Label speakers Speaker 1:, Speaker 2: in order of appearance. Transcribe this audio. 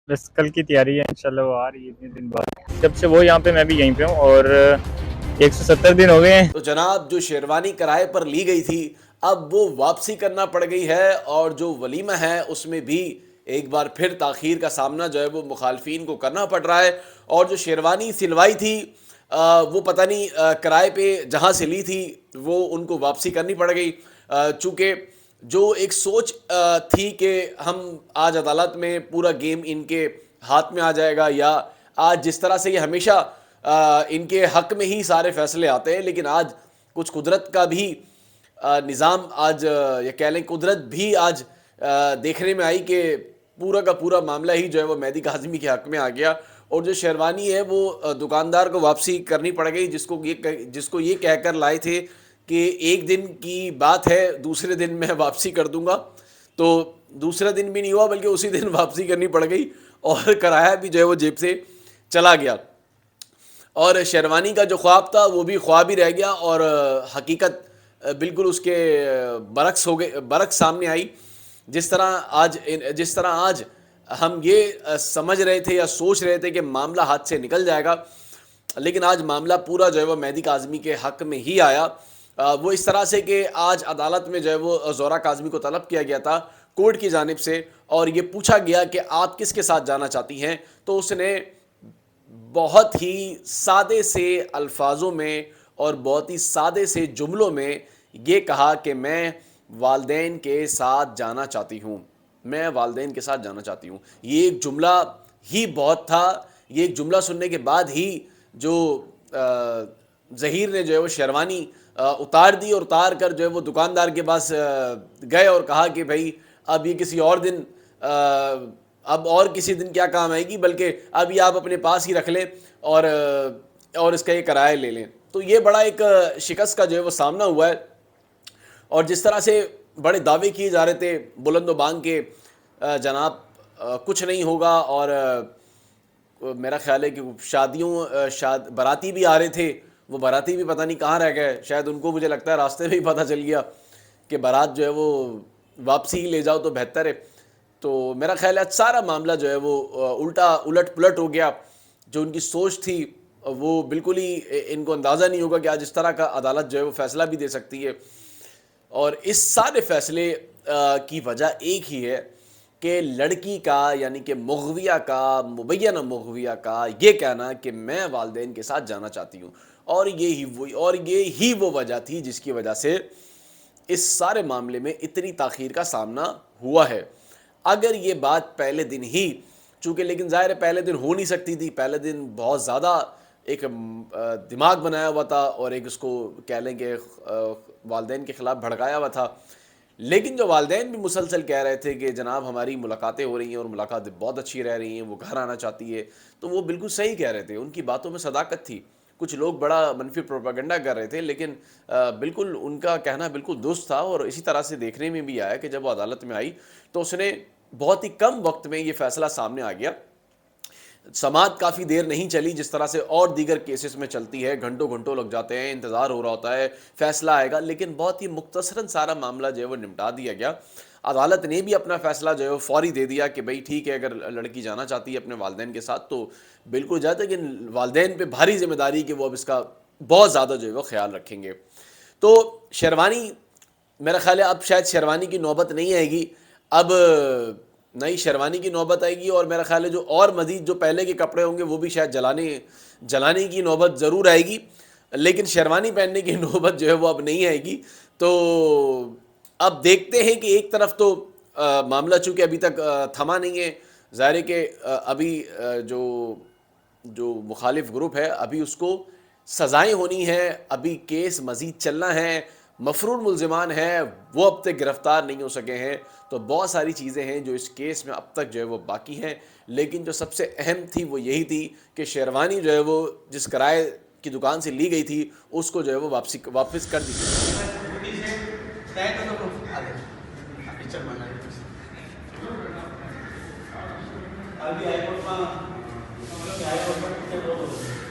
Speaker 1: बस कल की तैयारी है, इंशाल्लाह वो आ रही है इतने दिन बाद। जब से वो यहाँ पे मैं भी यहीं पे हूँ और 170 दिन हो गए हैं।
Speaker 2: तो जनाब, जो शेरवानी किराए पर ली गई थी, अब वो वापसी करना पड़ गई है, और जो वलीमा है उसमें भी एक बार फिर ताखीर का सामना जो है वो मुखालफिन को करना पड़ रहा है। और जो शेरवानी सिलवाई थी, वो पता नहीं किराए पे जहाँ से ली थी वो उनको वापसी करनी पड़ गई। चूँकि जो एक सोच थी कि हम आज अदालत में पूरा गेम इनके हाथ में आ जाएगा, या आज जिस तरह से ये हमेशा इनके हक में ही सारे फैसले आते हैं, लेकिन आज कुछ कुदरत का भी निज़ाम, आज ये कह लें कुदरत भी आज देखने में आई कि पूरा का पूरा मामला ही जो है वो मेहदी काज़मी के हक में आ गया। और जो शेरवानी है वो दुकानदार को वापसी करनी पड़ गई, जिसको ये कहकर लाए थे कि एक दिन की बात है, दूसरे दिन मैं वापसी कर दूंगा। तो दूसरा दिन भी नहीं हुआ, बल्कि उसी दिन वापसी करनी पड़ गई, और किराया भी जो है वो जेब से चला गया। और शेरवानी का जो ख्वाब था वो भी ख्वाब ही रह गया, और हकीकत बिल्कुल उसके बरक्स हो गए, बरक्स सामने आई। जिस तरह आज हम ये समझ रहे थे या सोच रहे थे कि मामला हाथ से निकल जाएगा, लेकिन आज मामला पूरा जो है वो मेहदी काज़मी के हक में ही आया। वो इस तरह से कि आज अदालत में जो है वो ज़ोहरा काज़मी को तलब किया गया था कोर्ट की जानिब से, और ये पूछा गया कि आप किसके साथ जाना चाहती हैं। तो उसने बहुत ही सादे से अल्फाजों में और बहुत ही सादे से जुमलों में ये कहा कि मैं वालदेन के साथ जाना चाहती हूँ, मैं वालदेन के साथ जाना चाहती हूँ। ये एक जुमला ही बहुत था। ये एक जुमला सुनने के बाद ही जो ज़हीर ने जो है वो शेरवानी उतार दी, और उतार कर जो है वो दुकानदार के पास गए और कहा कि भाई अब ये किसी और दिन अब और किसी दिन क्या काम आएगी, बल्कि अब ये आप अपने पास ही रख लें, और इसका ये किराया ले लें। तो ये बड़ा एक शिकस्त का जो है वो सामना हुआ है। और जिस तरह से बड़े दावे किए जा रहे थे बुलंद बांग के, जनाब कुछ नहीं होगा, और मेरा ख्याल है कि बाराती भी आ रहे थे, वो बाराती भी पता नहीं कहाँ रह गए, शायद उनको मुझे लगता है रास्ते में ही पता चल गया कि बारात जो है वो वापसी ही ले जाओ तो बेहतर है। तो मेरा ख्याल है सारा मामला जो है वो उल्टा उलट पुलट हो गया। जो उनकी सोच थी वो बिल्कुल ही इनको अंदाज़ा नहीं होगा कि आज इस तरह का अदालत जो है वो फैसला भी दे सकती है। और इस सारे फैसले की वजह एक ही है कि लड़की का, यानी कि मुग़विया का, मुबैना मुग़विया का ये कहना कि मैं वालदेन के साथ जाना चाहती हूँ, और ये ही वो वजह थी जिसकी वजह से इस सारे मामले में इतनी ताख़ीर का सामना हुआ है। अगर ये बात पहले दिन ही, चूँकि लेकिन ज़ाहिर है पहले दिन हो नहीं सकती थी, पहले दिन बहुत ज़्यादा एक दिमाग बनाया हुआ था, और एक उसको कह लें कि वालदेन के ख़िलाफ़ भड़काया हुआ था। लेकिन जो वालदेन भी मुसलसल कह रहे थे कि जनाब हमारी मुलाकातें हो रही हैं और मुलाकातें बहुत अच्छी रह रही हैं, वो घर आना चाहती है, तो वो बिल्कुल सही कह रहे थे, उनकी बातों में सदाकत थी। कुछ लोग बड़ा मनफी प्रोपेगेंडा कर रहे थे, लेकिन बिल्कुल उनका कहना बिल्कुल दुरुस्त था। और इसी तरह से देखने में भी आया कि जब वो अदालत में आई तो उसने बहुत ही कम वक्त में ये फैसला सामने आ गया। समाअत काफ़ी देर नहीं चली, जिस तरह से और दीगर केसेस में चलती है, घंटों घंटों लग जाते हैं, इंतज़ार हो रहा होता है फ़ैसला आएगा, लेकिन बहुत ही मुख्तसरन सारा मामला जो है वो निपटा दिया गया। अदालत ने भी अपना फ़ैसला जो है वो फ़ौरी दे दिया कि भाई ठीक है, अगर लड़की जाना चाहती है अपने वालदेन के साथ तो बिल्कुल जाए, लेकिन वालदेन पे भारी ज़िम्मेदारी कि वो अब इसका बहुत ज़्यादा जो है वो ख्याल रखेंगे। तो शेरवानी, मेरा ख्याल है अब शायद शेरवानी की नौबत नहीं आएगी, अब नई शेरवानी की नौबत आएगी, और मेरा ख्याल है जो और मज़ीद जो पहले के कपड़े होंगे वो भी शायद जलाने की नौबत ज़रूर आएगी, लेकिन शेरवानी पहनने की नौबत जो है वो अब नहीं आएगी। तो अब देखते हैं कि एक तरफ तो मामला चूँकि अभी तक थमा नहीं है, ज़ाहिर है कि अभी जो जो मुखालिफ ग्रुप है अभी उसको सज़ाएँ होनी हैं, अभी केस मज़ीद चलना है, मफरूर मुल्ज़िमान हैं वो अब तक गिरफ़्तार नहीं हो सके हैं। तो बहुत सारी चीज़ें हैं जो इस केस में अब तक जो है वो बाकी हैं, लेकिन जो सबसे अहम थी वो यही थी कि शेरवानी जो है वो जिस किराए की दुकान से ली गई थी उसको जो है वो वापस कर दी गई।
Speaker 3: अभी हाईकोर्टमा हाईकोर्टमा टिकट